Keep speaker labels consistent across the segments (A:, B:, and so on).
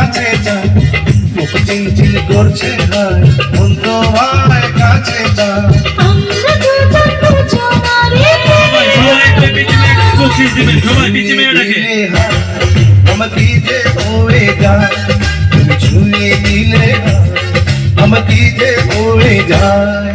A: কাছে যা মুখ চিনচিন করছে হায় মন তোমার কাছে যা
B: আমরা দুজন দুজনারে
A: আমাকে যে হয়ে যায় তুমি ছুঁয়ে দিলে আমাকে যে হয়ে যায়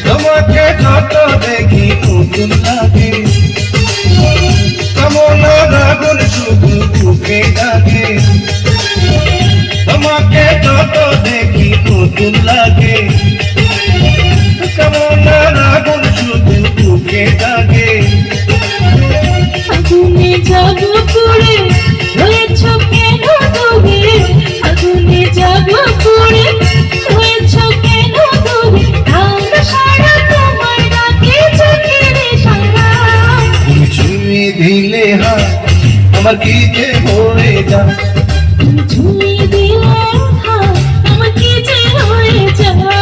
A: তোমাকে যত দেখি নতুন লাগে কামনা রাগুন শুধু বুকে লাগে তোমাকে যত দেখি নতুন লাগে কামনা রাগুন শুধু বুকে লাগে
B: আগুনে জাগো পুড়ে হয়েছ কেন দূরে আগুনে জাগো পুড়ে হয়েছ কেন দূরে আমরা সারা তোমার ডাকে চোখের সারা
A: তুমি ছুঁয়ে দিলে হাত আমার কি যে হয়ে যায়
B: তুমি ছুঁয়ে দিলে হাত আমার কি যে হয়ে যায়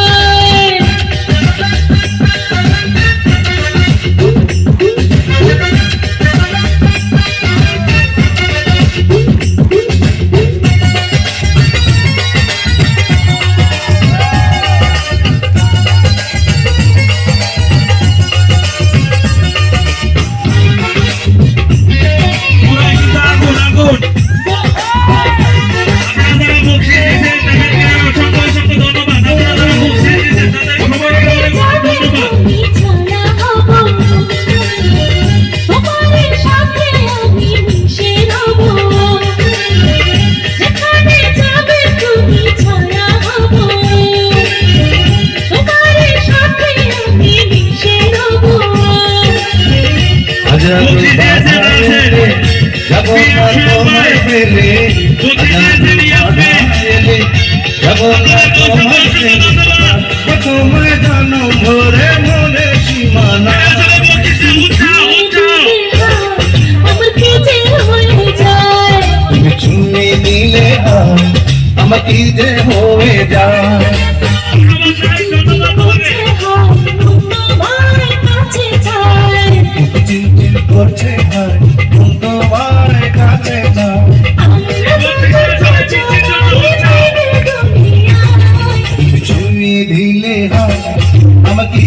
A: তোমায় জানো ভরে মনে সীমানা তুমি ছুঁয়ে দিলে আমার কি যে হয়ে যায় চিনচিন করছে হায় তোমার কাছে যায় ছুঁয়ে দিলে আমাকে